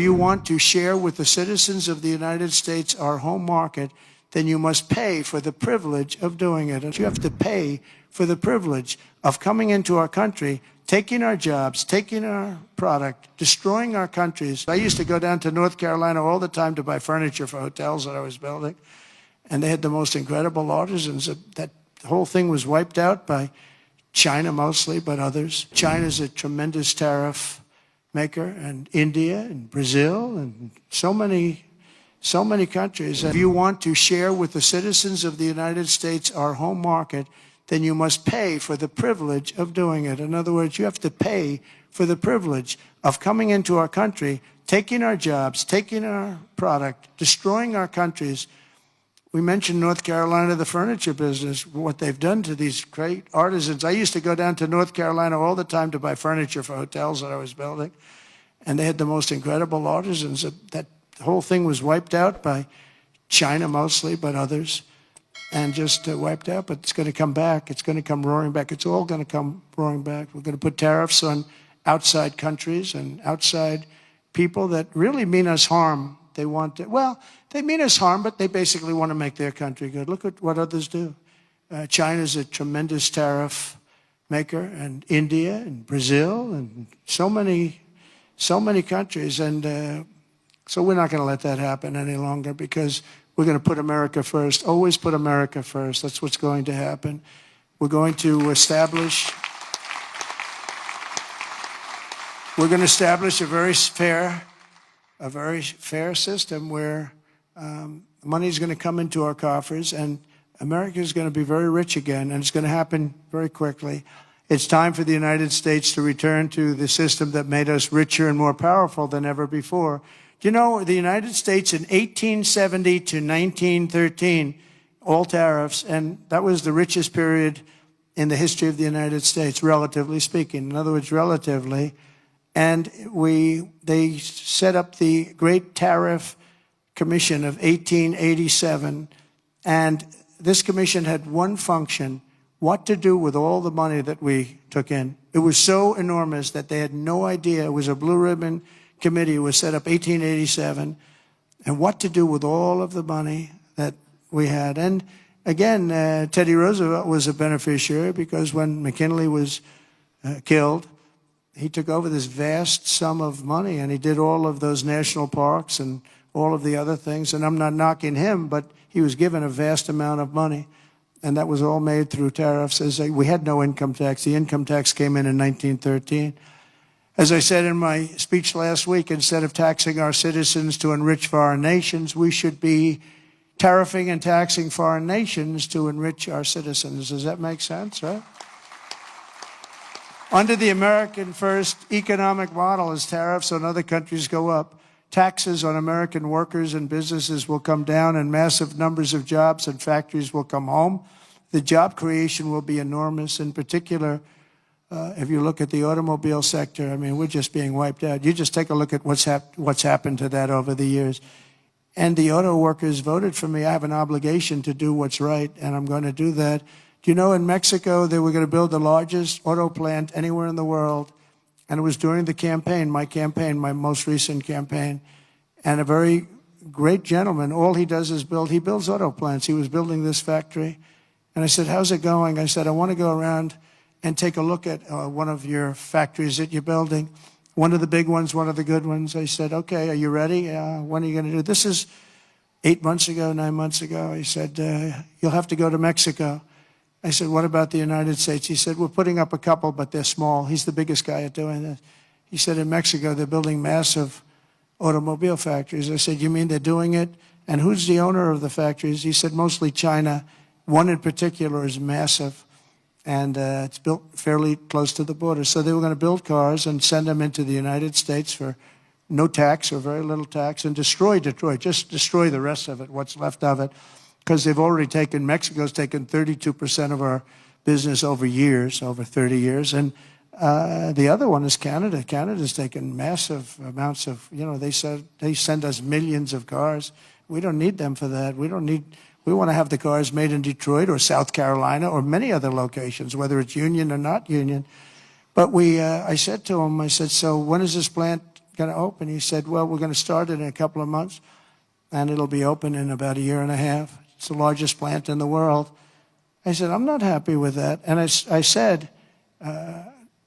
If you want to share with the citizens of the United States our home market, then you must pay for the privilege of doing it. And you have to pay for the privilege of coming into our country, taking our jobs, taking our product, destroying our countries. I used to go down to North Carolina all the time to buy furniture for hotels that I was building. And they had the most incredible artisans. That whole thing was wiped out by China mostly, but others. China's a tremendous tariff maker, and India and Brazil and so many countries. If you want to share with the citizens of the United States our home market, then you must pay for the privilege of doing it. In other words, you have to pay for the privilege of coming into our country, taking our jobs, taking our product, destroying our countries. We mentioned North Carolina, the furniture business, what they've done to these great artisans. I used to go down to North Carolina all the time to buy furniture for hotels that I was building. And they had the most incredible artisans. That whole thing was wiped out by China mostly, but others. And just wiped out, but it's going to come back. It's going to come roaring back. It's all going to come roaring back. We're going to put tariffs on outside countries and outside people that really mean us harm. They want to, well, they mean us harm, but they basically want to make their country good. Look at what others do. China's a tremendous tariff maker, and India and Brazil and so many countries. And so we're not going to let that happen any longer, because we're going to put America first. Always put America first. That's what's going to happen. We're going to establish a very fair system where money is going to come into our coffers, and America is going to be very rich again, and it's going to happen very quickly. It's time for the United States to return to the system that made us richer and more powerful than ever before. You know, the United States in 1870 to 1913, all tariffs, and that was the richest period in the history of the United States, relatively speaking. In other words, relatively. And they set up the Great Tariff Commission of 1887, and this commission had one function: what to do with all the money that we took in. It was so enormous that they had no idea. It was a blue ribbon committee. It was set up 1887, and what to do with all of the money that we had. And again, Teddy Roosevelt was a beneficiary, because when McKinley was killed, he took over this vast sum of money, and he did all of those national parks and all of the other things. And I'm not knocking him, but he was given a vast amount of money, and that was all made through tariffs. We had no income tax. The income tax came in 1913. As I said in my speech last week, instead of taxing our citizens to enrich foreign nations, we should be tariffing and taxing foreign nations to enrich our citizens. Does that make sense, right? Under the American First economic model, as tariffs on other countries go up, taxes on American workers and businesses will come down, and massive numbers of jobs and factories will come home. The job creation will be enormous. In particular, if you look at the automobile sector, I mean, we're just being wiped out. You just take a look at what's happened to that over the years. And the auto workers voted for me. I have an obligation to do what's right, and I'm going to do that. Do you know, in Mexico, they were going to build the largest auto plant anywhere in the world, and it was during the campaign, my most recent campaign, and a very great gentleman, all he does is he builds auto plants. He was building this factory, and I said, how's it going? I said, I want to go around and take a look at one of your factories that you're building, one of the big ones, one of the good ones. I said, okay, are you ready? When are you going to do this? Is 9 months ago. He said, you'll have to go to Mexico. I said, what about the United States? He said, we're putting up a couple, but they're small. He's the biggest guy at doing this. He said, in Mexico, they're building massive automobile factories. I said, you mean they're doing it? And who's the owner of the factories? He said, mostly China. One in particular is massive, and it's built fairly close to the border. So they were going to build cars and send them into the United States for no tax or very little tax, and destroy Detroit, just destroy the rest of it, what's left of it. Because they've already Mexico's taken 32% of our business over 30 years. And the other one is Canada. Canada's taken massive amounts of, they send us millions of cars. We don't need them for that. We want to have the cars made in Detroit or South Carolina or many other locations, whether it's union or not union. But I said to him, so when is this plant going to open? He said, well, we're going to start it in a couple of months, and it'll be open in about a year and a half. It's the largest plant in the world. I said, I'm not happy with that. And I said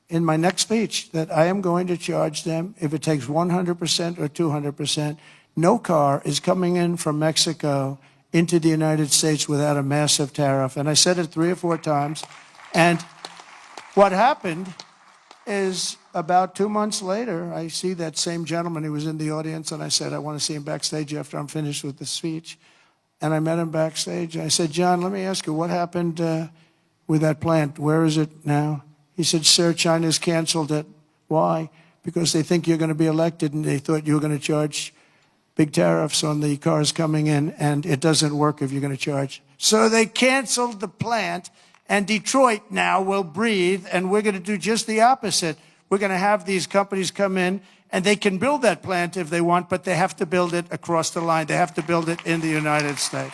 in my next speech that I am going to charge them, if it takes 100% or 200%, no car is coming in from Mexico into the United States without a massive tariff. And I said it 3 or 4 times. And what happened is about 2 months later, I see that same gentleman who was in the audience, and I said, I want to see him backstage after I'm finished with the speech. And I met him backstage. I said, John, let me ask you, what happened with that plant? Where is it now? He said, sir, China's canceled it. Why? Because they think you're going to be elected, and they thought you were going to charge big tariffs on the cars coming in, and it doesn't work if you're going to charge. So they canceled the plant, and Detroit now will breathe, and we're going to do just the opposite. We're going to have these companies come in, and they can build that plant if they want, but they have to build it across the line. They have to build it in the United States.